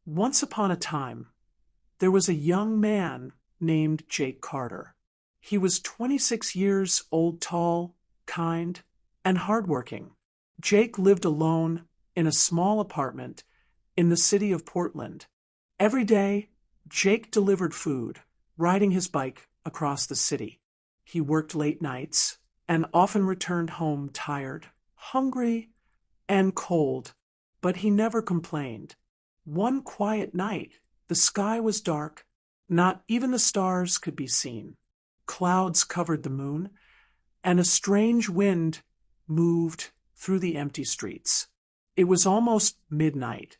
Once upon a time, there was a young man named Jake Carter. He was 26 years old, tall, kind, and hardworking. Jake lived alone in a small apartment in the city of Portland. Every day, Jake delivered food, riding his bike across the city. He worked late nights and often returned home tired, hungry, and cold, but he never complained. One quiet night, the sky was dark. Not even the stars could be seen. Clouds covered the moon, and a strange wind moved through the empty streets. It was almost midnight,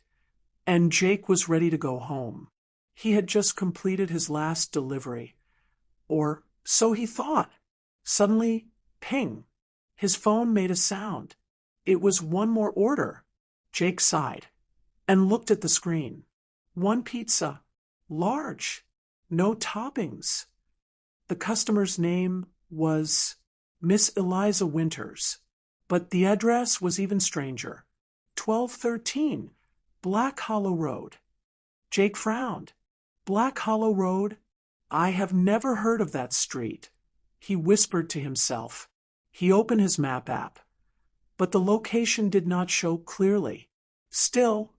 and Jake was ready to go home. He had just completed his last delivery, or so he thought. Suddenly, ping! His phone made a sound. It was one more order. Jake sighed and looked at the screen. One pizza, large, no toppings. The customer's name was Miss Eliza Winters, but the address was even stranger. 1213 Black Hollow Road. Jake frowned. Black Hollow Road? I have never heard of that street, he whispered to himself. He opened his map app, but the location did not show clearly. Still,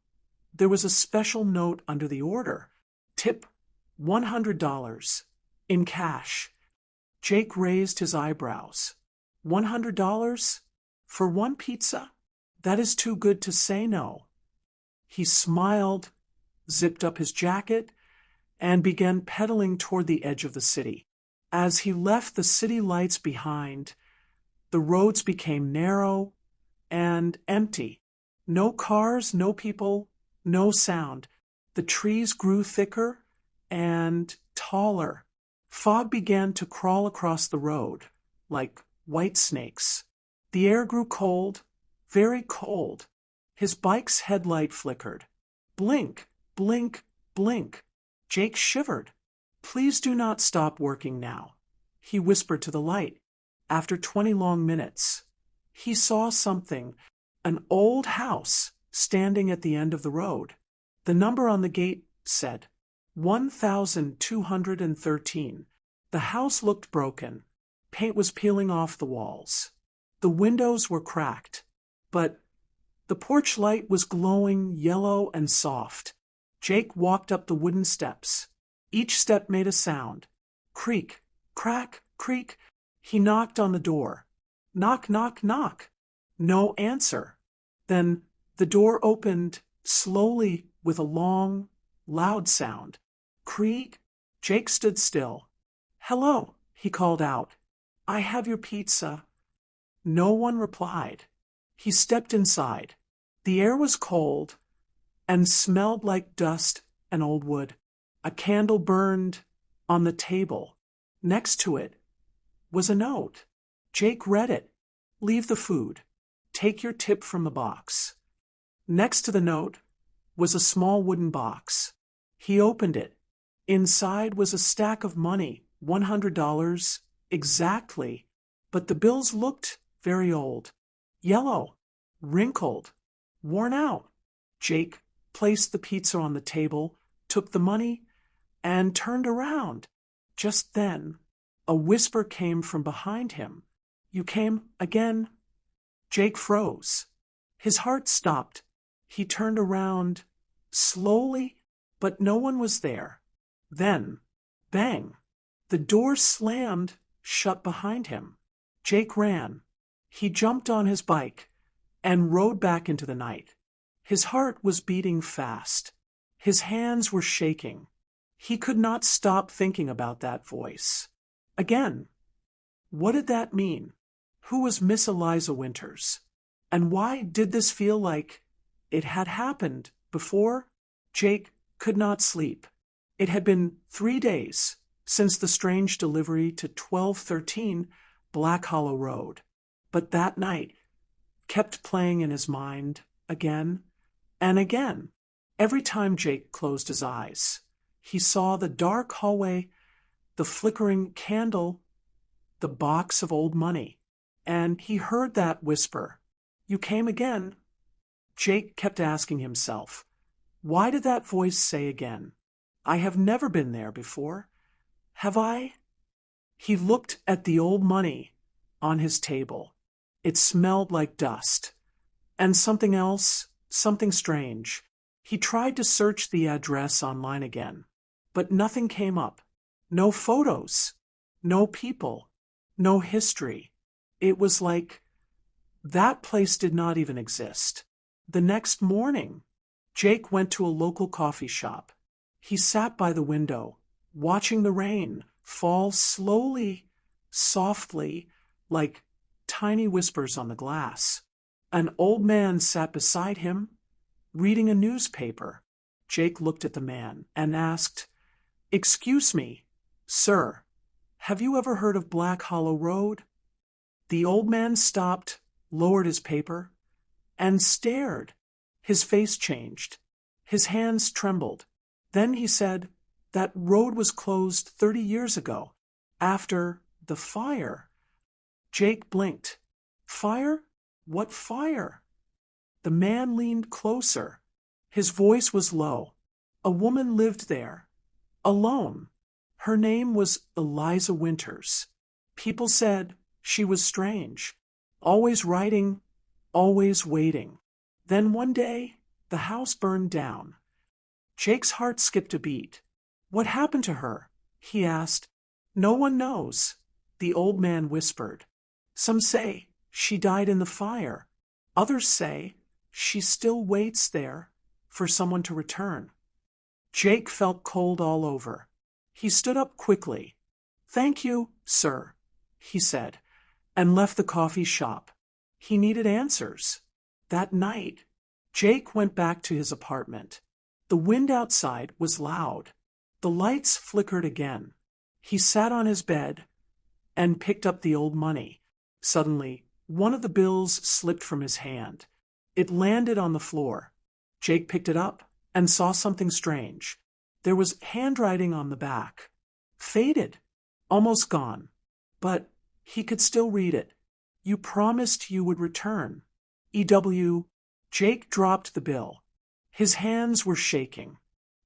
there was a special note under the order. Tip $100 in cash. Jake raised his eyebrows. $100 for one pizza? That is too good to say no. He smiled, zipped up his jacket, and began pedaling toward the edge of the city. As he left the city lights behind, the roads became narrow and empty. No cars, no people, no sound. The trees grew thicker and taller. Fog began to crawl across the road, like white snakes. The air grew cold, very cold. His bike's headlight flickered. Blink, blink, blink. Jake shivered. Please do not stop working now, he whispered to the light. After 20 long minutes, he saw something, an old house standing at the end of the road. The number on the gate said 1213. The house looked broken. Paint was peeling off the walls. The windows were cracked, but the porch light was glowing yellow and soft. Jake walked up the wooden steps. Each step made a sound. Creak, crack, creak. He knocked on the door. Knock, knock, knock. No answer. Then the door opened slowly with a long, loud sound. Creak. Jake stood still. Hello, he called out. I have your pizza. No one replied. He stepped inside. The air was cold and smelled like dust and old wood. A candle burned on the table. Next to it was a note. Jake read it. Leave the food. Take your tip from the box. Next to the note was a small wooden box. He opened it. Inside was a stack of money, $100 exactly, but the bills looked very old, yellow, wrinkled, worn out. Jake placed the pizza on the table, took the money, and turned around. Just then, a whisper came from behind him. You came again? Jake froze. His heart stopped. He turned around slowly, but no one was there. Then, bang! The door slammed shut behind him. Jake ran. He jumped on his bike and rode back into the night. His heart was beating fast. His hands were shaking. He could not stop thinking about that voice. Again, what did that mean? Who was Miss Eliza Winters? And why did this feel like it had happened before? Jake could not sleep. It had been 3 days since the strange delivery to 1213 Black Hollow Road. But that night kept playing in his mind again and again. Every time Jake closed his eyes, he saw the dark hallway, the flickering candle, the box of old money, and he heard that whisper, You came again? Jake kept asking himself, Why did that voice say again, I have never been there before? Have I? He looked at the old money on his table. It smelled like dust. And something else, something strange. He tried to search the address online again, but nothing came up. No photos, no people, no history. It was like that place did not even exist. The next morning, Jake went to a local coffee shop. He sat by the window, watching the rain fall slowly, softly, like tiny whispers on the glass. An old man sat beside him, reading a newspaper. Jake looked at the man and asked, Excuse me, sir, have you ever heard of Black Hollow Road? The old man stopped, lowered his paper, and stared. His face changed. His hands trembled. Then he said, That road was closed 30 years ago, after the fire. Jake blinked. Fire? What fire? The man leaned closer. His voice was low. A woman lived there, alone. Her name was Eliza Winters. People said she was strange, always writing, always waiting. Then one day, the house burned down. Jake's heart skipped a beat. What happened to her? He asked. No one knows, the old man whispered. Some say she died in the fire. Others say she still waits there for someone to return. Jake felt cold all over. He stood up quickly. Thank you, sir, he said, and left the coffee shop. He needed answers. That night, Jake went back to his apartment. The wind outside was loud. The lights flickered again. He sat on his bed and picked up the old money. Suddenly, one of the bills slipped from his hand. It landed on the floor. Jake picked it up and saw something strange. There was handwriting on the back. Faded, almost gone. But he could still read it. You promised you would return. E.W. Jake dropped the bill. His hands were shaking.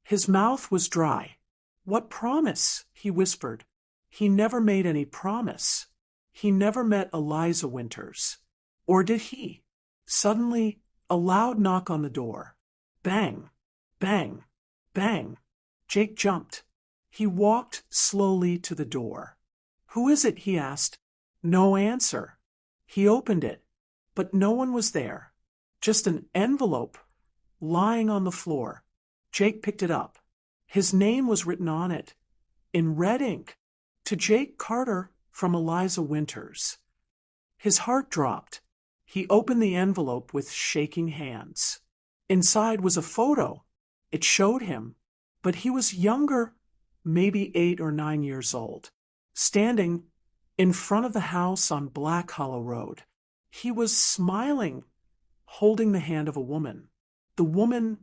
His mouth was dry. What promise? He whispered. He never made any promise. He never met Eliza Winters. Or did he? Suddenly, a loud knock on the door. Bang, bang, bang. Jake jumped. He walked slowly to the door. Who is it? He asked. No answer. He opened it, but no one was there. Just an envelope lying on the floor. Jake picked it up. His name was written on it, in red ink, to Jake Carter from Eliza Winters. His heart dropped. He opened the envelope with shaking hands. Inside was a photo. It showed him, but he was younger, maybe 8 or 9 years old, standing in front of the house on Black Hollow Road. He was smiling, holding the hand of a woman. The woman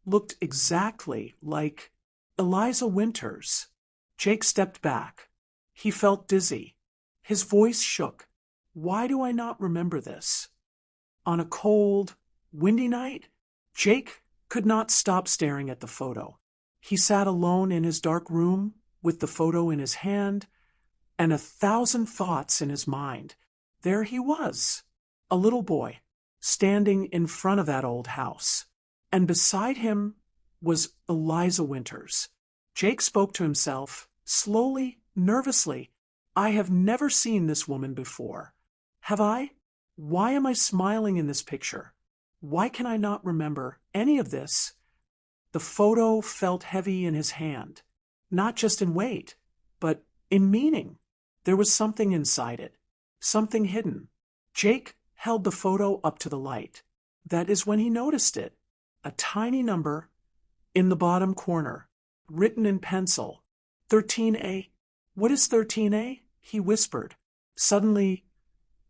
looked exactly like Eliza Winters. Jake stepped back. He felt dizzy. His voice shook. Why do I not remember this? On a cold, windy night, Jake could not stop staring at the photo. He sat alone in his dark room with the photo in his hand and 1,000 thoughts in his mind. There he was, a little boy, standing in front of that old house. And beside him was Eliza Winters. Jake spoke to himself, slowly, nervously. I have never seen this woman before. Have I? Why am I smiling in this picture? Why can I not remember any of this? The photo felt heavy in his hand, not just in weight, but in meaning. There was something inside it, something hidden. Jake held the photo up to the light. That is when he noticed it. A tiny number in the bottom corner, written in pencil. 13A. What is 13A? He whispered. Suddenly,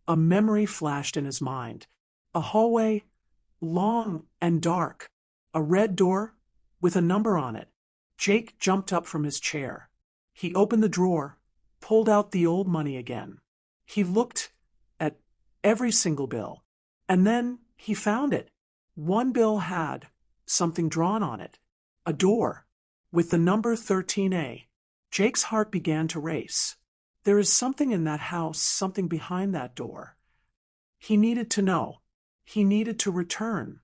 a memory flashed in his mind. A hallway, long and dark. A red door with a number on it. Jake jumped up from his chair. He opened the drawer, pulled out the old money again. He looked at every single bill, and then he found it. One bill had something drawn on it. A door. With the number 13A. Jake's heart began to race. There is something in that house, something behind that door. He needed to know. He needed to return.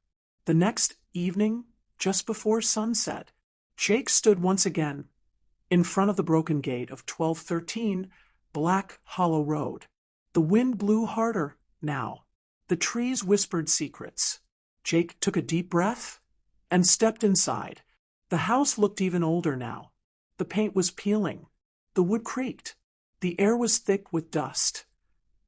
The next evening, just before sunset, Jake stood once again in front of the broken gate of 1213 Black Hollow Road. The wind blew harder now. The trees whispered secrets. Jake took a deep breath and stepped inside. The house looked even older now. The paint was peeling. The wood creaked. The air was thick with dust.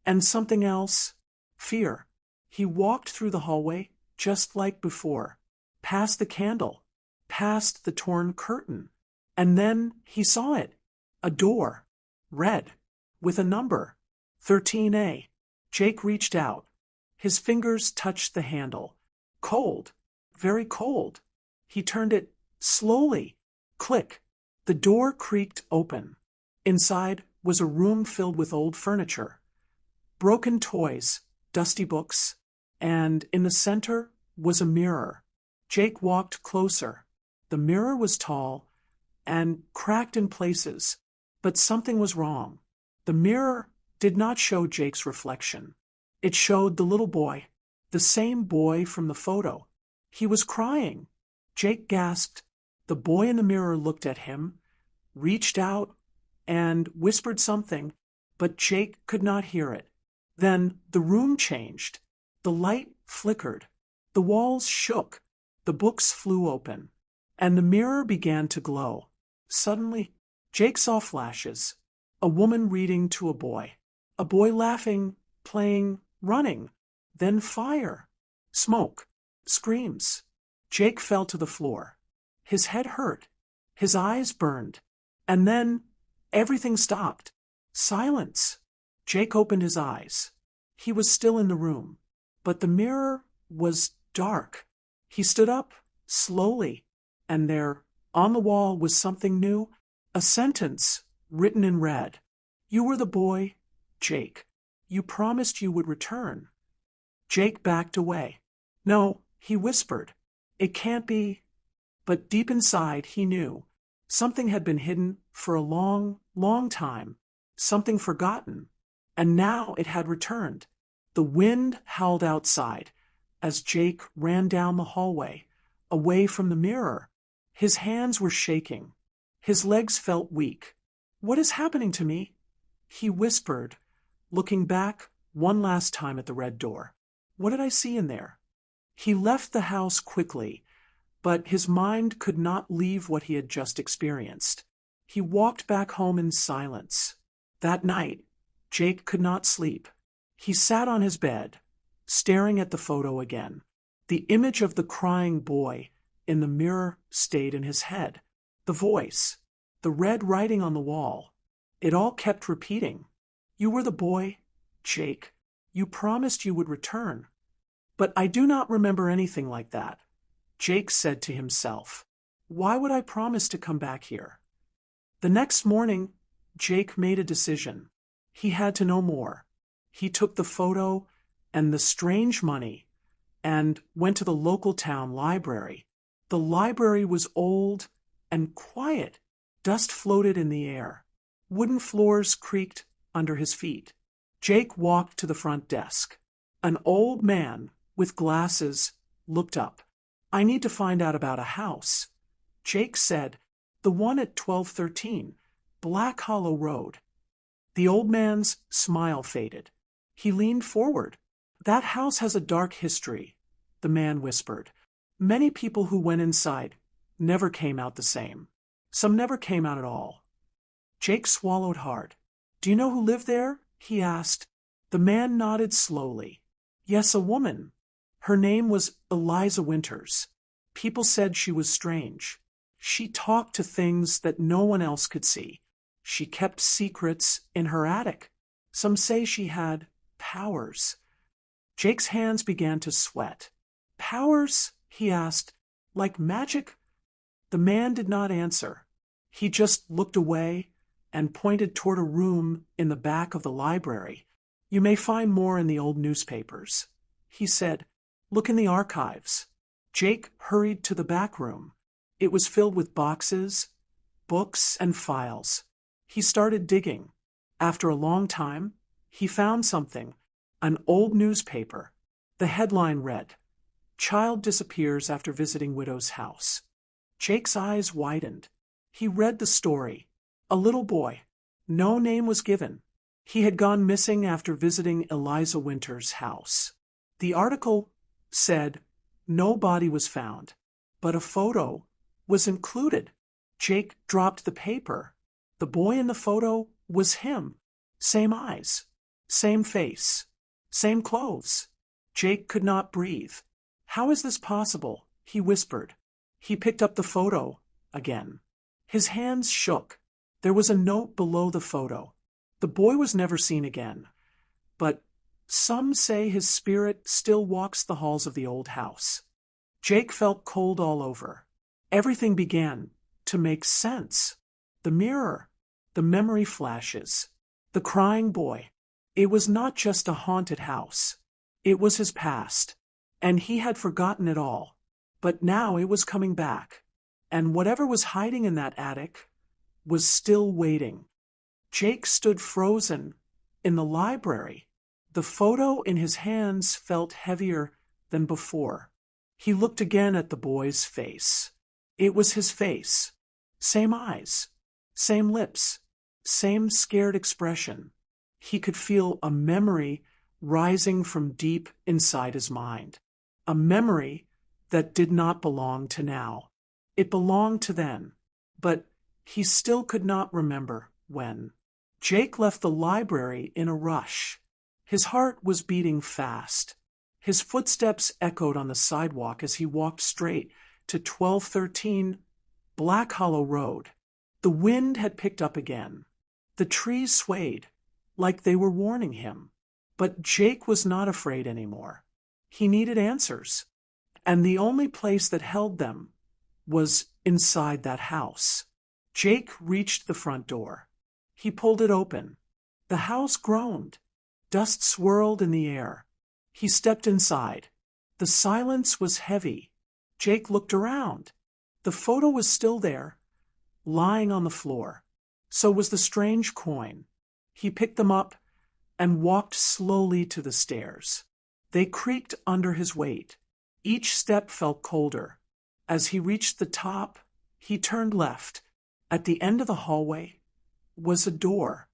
And something else, fear. He walked through the hallway, just like before, past the candle, past the torn curtain. And then he saw it. A door. Red. With a number. 13A. Jake reached out. His fingers touched the handle. Cold. Very cold. He turned it slowly. Click. The door creaked open. Inside was a room filled with old furniture, broken toys, dusty books, and in the center was a mirror. Jake walked closer. The mirror was tall and cracked in places, but something was wrong. The mirror did not show Jake's reflection. It showed the little boy, the same boy from the photo. He was crying. Jake gasped. The boy in the mirror looked at him, reached out, and whispered something, but Jake could not hear it. Then the room changed. The light flickered. The walls shook. The books flew open. And the mirror began to glow. Suddenly, Jake saw flashes. A woman reading to a boy laughing, playing, running. Then fire. Smoke. Screams. Jake fell to the floor. His head hurt. His eyes burned. And then everything stopped. Silence. Jake opened his eyes. He was still in the room, but the mirror was dark. He stood up, slowly, and there, on the wall, was something new, a sentence written in red. You were the boy, Jake. You promised you would return. Jake backed away. No, he whispered. It can't be. But deep inside he knew. Something had been hidden for a long, long time, something forgotten, and now it had returned. The wind howled outside as Jake ran down the hallway, away from the mirror. His hands were shaking. His legs felt weak. What is happening to me? He whispered, looking back one last time at the red door. What did I see in there? He left the house quickly, but his mind could not leave what he had just experienced. He walked back home in silence. That night, Jake could not sleep. He sat on his bed, staring at the photo again. The image of the crying boy in the mirror stayed in his head. The voice, the red writing on the wall, it all kept repeating. You were the boy, Jake. You promised you would return. But I do not remember anything like that. Jake said to himself, why would I promise to come back here? The next morning, Jake made a decision. He had to know more. He took the photo and the strange money and went to the local town library. The library was old and quiet. Dust floated in the air. Wooden floors creaked under his feet. Jake walked to the front desk. An old man with glasses looked up. I need to find out about a house. Jake said, the one at 1213, Black Hollow Road. The old man's smile faded. He leaned forward. That house has a dark history, the man whispered. Many people who went inside never came out the same. Some never came out at all. Jake swallowed hard. Do you know who lived there? He asked. The man nodded slowly. Yes, a woman. Her name was Eliza Winters. People said she was strange. She talked to things that no one else could see. She kept secrets in her attic. Some say she had powers. Jake's hands began to sweat. Powers? He asked. Like magic? The man did not answer. He just looked away and pointed toward a room in the back of the library. You may find more in the old newspapers. He said, look in the archives. Jake hurried to the back room. It was filled with boxes, books, and files. He started digging. After a long time, he found something, an old newspaper. The headline read, "Child disappears after visiting widow's house." Jake's eyes widened. He read the story. A little boy. No name was given. He had gone missing after visiting Eliza Winter's house. The article said no body was found, but a photo was included. Jake dropped the paper. The boy in the photo was him. Same eyes, same face, same clothes. Jake could not breathe. "How is this possible?" he whispered. He picked up the photo again. His hands shook. There was a note below the photo. The boy was never seen again, but some say his spirit still walks the halls of the old house. Jake felt cold all over. Everything began to make sense. The mirror, the memory flashes, the crying boy. It was not just a haunted house. It was his past, and he had forgotten it all. But now it was coming back, and whatever was hiding in that attic was still waiting. Jake stood frozen in the library. The photo in his hands felt heavier than before. He looked again at the boy's face. It was his face. Same eyes, same lips, same scared expression. He could feel a memory rising from deep inside his mind. A memory that did not belong to now. It belonged to then, but he still could not remember when. Jake left the library in a rush. His heart was beating fast. His footsteps echoed on the sidewalk as he walked straight to 1213 Black Hollow Road. The wind had picked up again. The trees swayed, like they were warning him. But Jake was not afraid anymore. He needed answers, and the only place that held them was inside that house. Jake reached the front door. He pulled it open. The house groaned. Dust swirled in the air. He stepped inside. The silence was heavy. Jake looked around. The photo was still there, lying on the floor. So was the strange coin. He picked them up and walked slowly to the stairs. They creaked under his weight. Each step felt colder. As he reached the top, he turned left. At the end of the hallway was a door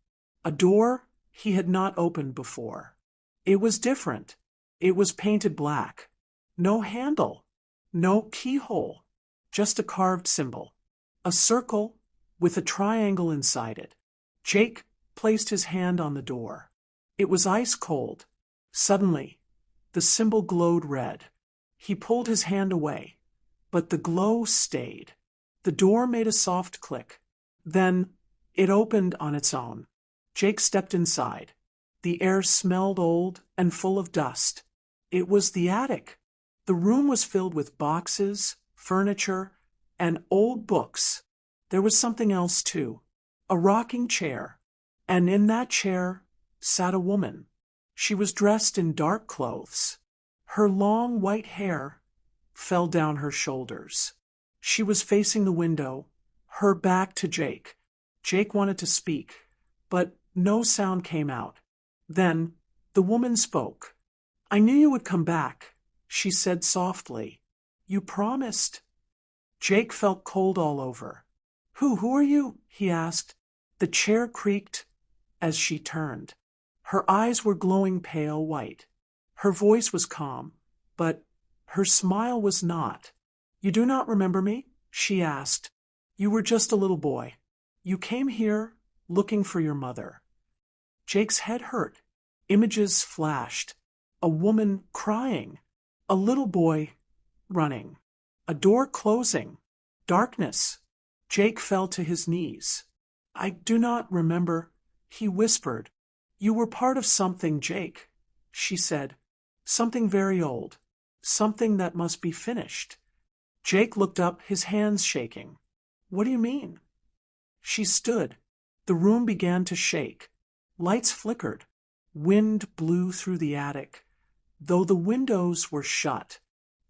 he had not opened before. It was different. It was painted black. No handle, no keyhole, just a carved symbol. A circle with a triangle inside it. Jake placed his hand on the door. It was ice cold. Suddenly, the symbol glowed red. He pulled his hand away, but the glow stayed. The door made a soft click. Then it opened on its own. Jake stepped inside. The air smelled old and full of dust. It was the attic. The room was filled with boxes, furniture, and old books. There was something else too. A rocking chair. And in that chair sat a woman. She was dressed in dark clothes. Her long white hair fell down her shoulders. She was facing the window, her back to Jake. Jake wanted to speak, but no sound came out. Then the woman spoke. "I knew you would come back," she said softly. "You promised." Jake felt cold all over. Who are you?" he asked. The chair creaked as she turned. Her eyes were glowing pale white. Her voice was calm, but her smile was not. "You do not remember me?" she asked. "You were just a little boy. You came here looking for your mother." Jake's head hurt. Images flashed. A woman crying. A little boy running. A door closing. Darkness. Jake fell to his knees. "I do not remember," he whispered. "You were part of something, Jake," she said. "Something very old. Something that must be finished." Jake looked up, his hands shaking. "What do you mean?" She stood. The room began to shake. Lights flickered. Wind blew through the attic, though the windows were shut.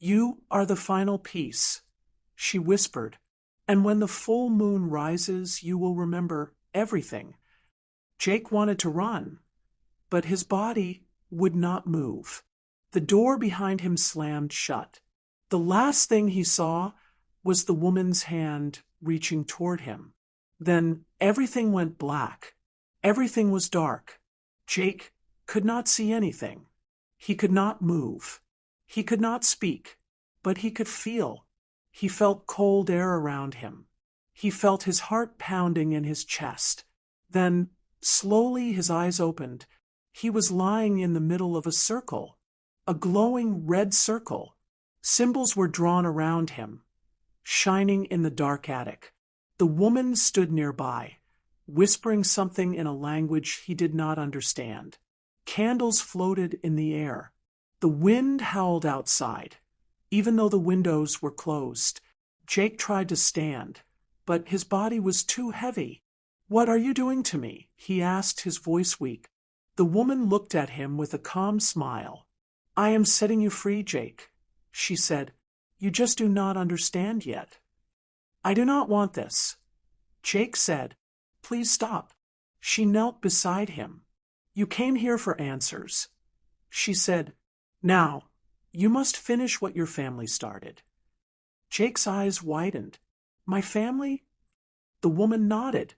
You are the final piece, she whispered, and when the full moon rises, you will remember everything. Jake wanted to run, but his body would not move. The door behind him slammed shut. The last thing he saw was the woman's hand reaching toward him. Then everything went black. Everything was dark. Jake could not see anything. He could not move. He could not speak, but he could feel. He felt cold air around him. He felt his heart pounding in his chest. Then, slowly, his eyes opened. He was lying in the middle of a circle, a glowing red circle. Symbols were drawn around him, shining in the dark attic. The woman stood nearby, whispering something in a language he did not understand. Candles floated in the air. The wind howled outside, even though the windows were closed. Jake tried to stand, but his body was too heavy. "What are you doing to me?" he asked, his voice weak. The woman looked at him with a calm smile. "I am setting you free, Jake," she said. "You just do not understand yet." "I do not want this," Jake said. "Please stop." She knelt beside him. "You came here for answers," she said. "Now, you must finish what your family started." Jake's eyes widened. "My family?" The woman nodded.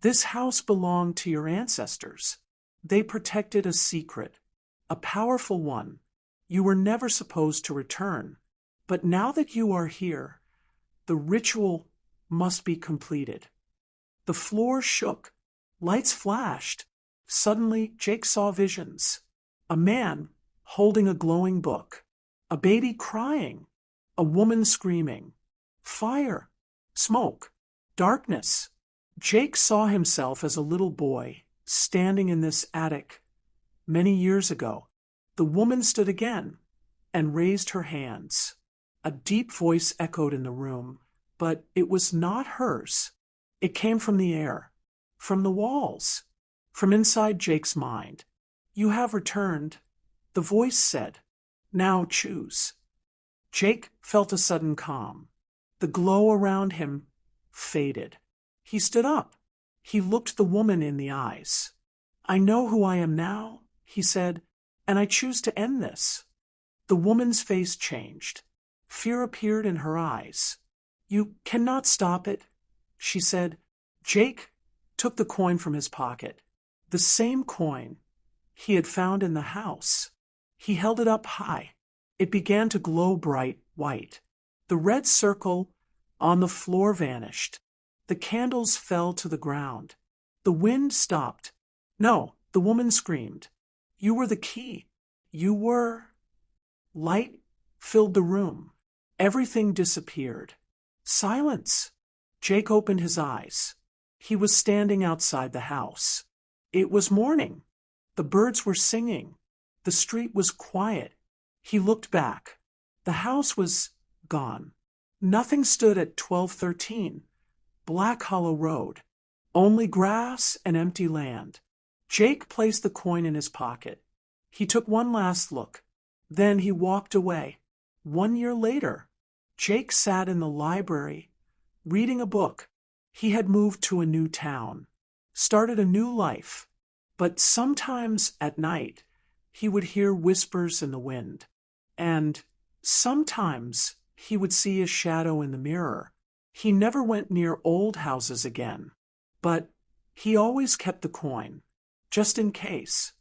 "This house belonged to your ancestors. They protected a secret, a powerful one. You were never supposed to return. But now that you are here, the ritual must be completed." The floor shook. Lights flashed. Suddenly, Jake saw visions. A man holding a glowing book. A baby crying. A woman screaming. Fire. Smoke. Darkness. Jake saw himself as a little boy, standing in this attic. Many years ago, the woman stood again and raised her hands. A deep voice echoed in the room, but it was not hers. It came from the air, from the walls, from inside Jake's mind. "You have returned," the voice said. "Now choose." Jake felt a sudden calm. The glow around him faded. He stood up. He looked the woman in the eyes. "I know who I am now," he said, "and I choose to end this." The woman's face changed. Fear appeared in her eyes. "You cannot stop it," she said. Jake took the coin from his pocket. The same coin he had found in the house. He held it up high. It began to glow bright white. The red circle on the floor vanished. The candles fell to the ground. The wind stopped. "No," the woman screamed. "You were the key. You were—" Light filled the room. Everything disappeared. Silence. Jake opened his eyes. He was standing outside the house. It was morning. The birds were singing. The street was quiet. He looked back. The house was gone. Nothing stood at 1213 Black Hollow Road. Only grass and empty land. Jake placed the coin in his pocket. He took one last look. Then he walked away. 1 year later, Jake sat in the library, reading a book. He had moved to a new town, started a new life. But sometimes at night, he would hear whispers in the wind. And sometimes he would see a shadow in the mirror. He never went near old houses again. But he always kept the coin, just in case.